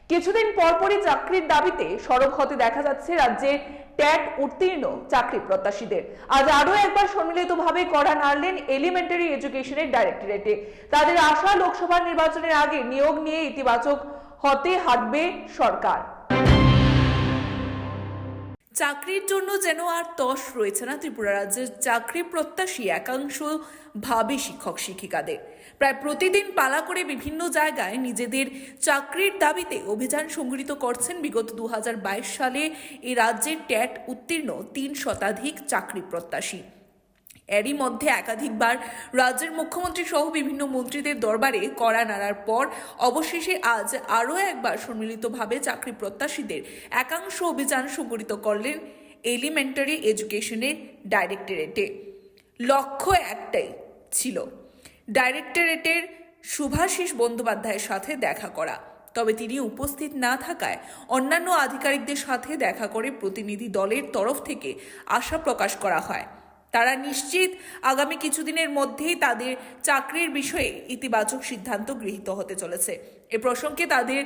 কিছুদিন পরপরই চাকরির দাবিতে সরব হতে দেখা যাচ্ছে রাজ্যের ট্যাট উত্তীর্ণ চাকরি প্রত্যাশীদের। আজ আরো একবার সম্মিলিতভাবে কড়া নাড়লেন এলিমেন্টারি এডুকেশনের ডাইরেক্টরেটে। তাদের আশা, লোকসভা নির্বাচনের আগে নিয়োগ নিয়ে ইতিবাচক হতে হাঁটবে সরকার। চাকরির জন্য যেন আর তস রয়েছে না ত্রিপুরা রাজ্যের চাকরি প্রত্যাশী একাংশ ভাবী শিক্ষক শিক্ষিকাদের। প্রায় প্রতিদিন পালা করে বিভিন্ন জায়গায় নিজেদের চাকরির দাবিতে অভিযান সংগঠিত করছেন বিগত 2022 সালে এই রাজ্যের ট্যাট উত্তীর্ণ 3 শতাধিক চাকরি প্রত্যাশী। এরই মধ্যে একাধিকবার রাজ্যের মুখ্যমন্ত্রী সহ বিভিন্ন মন্ত্রীদের দরবারে কড়া নাড়ার পর অবশেষে আজ আরও একবার সম্মিলিতভাবে চাকরি প্রত্যাশীদের একাংশ অভিযান সংগঠিত করলেন এলিমেন্টারি এডুকেশনের ডাইরেক্টরেটে। লক্ষ্য একটাই ছিল, ডাইরেক্টরেটের শুভাশিস বন্দ্যোপাধ্যায়ের সাথে দেখা করা। তবে তিনি উপস্থিত না থাকায় অন্যান্য আধিকারিকদের সাথে দেখা করে প্রতিনিধি দলের তরফ থেকে আশা প্রকাশ করা হয় তারা নিশ্চিত আগামী কিছুদিনের মধ্যেই তাদের চাকরির বিষয়ে ইতিবাচক সিদ্ধান্ত গৃহীত হতে চলেছে। এ প্রসঙ্গে তাদের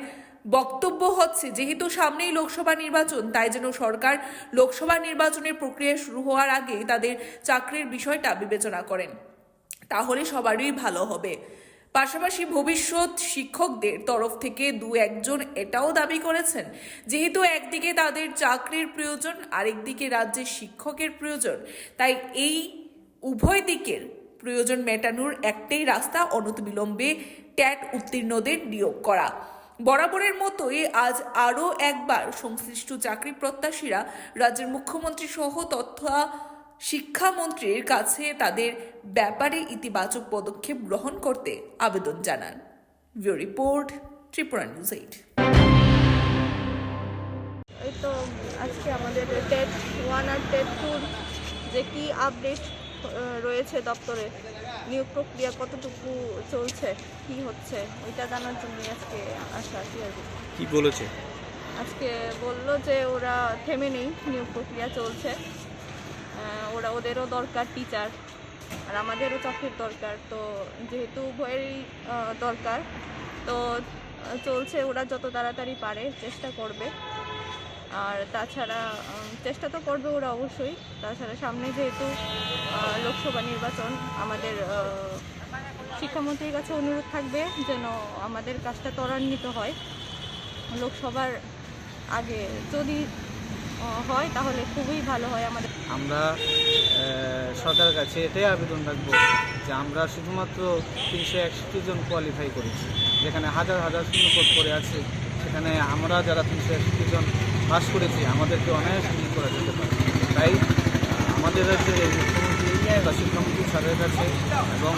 বক্তব্য হচ্ছে, যেহেতু সামনেই লোকসভা নির্বাচন, তাই যেন সরকার লোকসভা নির্বাচনের প্রক্রিয়া শুরু হওয়ার আগে তাদের চাকরির বিষয়টা বিবেচনা করেন, তাহলে সবারই ভালো হবে। পাশাপাশি ভবিষ্যৎ শিক্ষকদের তরফ থেকে 2-1 এটাও দাবি করেছেন, যেহেতু একদিকে তাদের চাকরির প্রয়োজন, আরেকদিকে রাজ্যের শিক্ষকের প্রয়োজন, তাই এই উভয় দিকের প্রয়োজন মেটানোর একটাই রাস্তা, অনতিবিলম্বে ট্যাট উত্তীর্ণদের নিয়োগ করা। বরাবরের মতোই আজ আরও একবার সংশ্লিষ্ট চাকরি প্রত্যাশীরা রাজ্যের মুখ্যমন্ত্রী সহ তথা শিক্ষামন্ত্রীর কাছে তাদের ব্যাপারে ইতিবাচক পদক্ষেপ গ্রহণ করতে আবেদন জানান। Bureau report, Tripura news 8। এই তো আজকে আমাদের টেট 1 আর টেট 2 যে কি আপডেট রয়েছে দপ্তরে, নিয়োগ প্রক্রিয়া কতটুকু চলছে, কি হচ্ছে, ওইটা জানার জন্য আজকে আসা। কি বলেছে? আজকে বললো যে ওরা থেমে নেই, নিয়োগ প্রক্রিয়া চলছে, ওদেরও দরকার টিচার আর আমাদেরও চাকরির দরকার, তো যেহেতু উভয়েরই দরকার তো চলছে, ওরা যত তাড়াতাড়ি পারে চেষ্টা করবে। আর তাছাড়া চেষ্টা তো করবে ওরা অবশ্যই, তাছাড়া সামনে যেহেতু লোকসভা নির্বাচন, আমাদের শিক্ষামন্ত্রীর কাছে অনুরোধ থাকবে যেন আমাদের কাজটা ত্বরান্বিত হয়। লোকসভার আগে যদি হয় তাহলে খুবই ভালো হয় আমাদের। আমরা সরকারের কাছে এটাই আবেদন রাখবো যে আমরা শুধুমাত্র 361 জন কোয়ালিফাই করেছি, যেখানে হাজার হাজার শূন্যপদ পড়ে আছে, সেখানে আমরা যারা 361 জন পাস করেছি আমাদেরকে অনেক নিয়োগ করা যেতে পারে। তাই আমাদের যে মুখ্যমন্ত্রী বা শিক্ষামন্ত্রী স্যারের কাছে এবং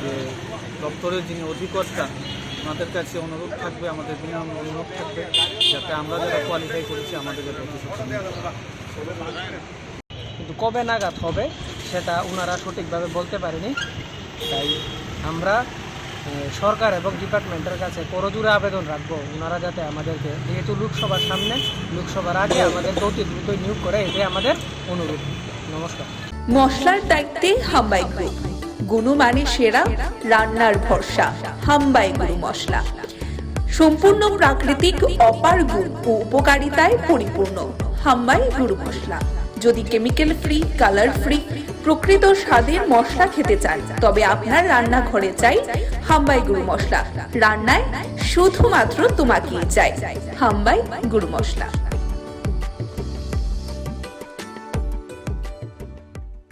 যে দপ্তরের যিনি অধিকর্তা ওনাদের কাছে অনুরোধ থাকবে, আমাদের বিনম্র অনুরোধ থাকবে যাতে আমরা যারা কোয়ালিফাই করেছি আমাদেরকে কিন্তু কবে নাগাদ হবে সেটা ওনারা সঠিকভাবে বলতে পারেনি। তাই আমরা সরকার এবং ডিপার্টমেন্টের কাছে করজোড়ে আবেদন রাখবো ওনারা যাতে আমাদেরকে, যেহেতু লোকসভার সামনে, লোকসভার আগে আমাদের দ্রুত নিয়োগ করে, এটাই আমাদের অনুরোধ। নমস্কার। মশলার দায়িত্বে হাম্বাই গ্রুপ, গুণমানে সেরা, রান্নার ভরসা। হাম্বাই গুরু মশলা সম্পূর্ণ প্রাকৃতিক, অপার গুণ ও উপকারিতায় পরিপূর্ণ। হাম্বাই গুরু মশলা। যদি কেমিক্যাল ফ্রি, কালার ফ্রি, প্রকৃত স্বাদের মশলা খেতে চান, তবে আপনার রান্নাঘরে চাই হাম্বাই গুরু মশলা। রান্নায় শুধুমাত্র তোমাকেই চাই হাম্বাই গুরু মশলা।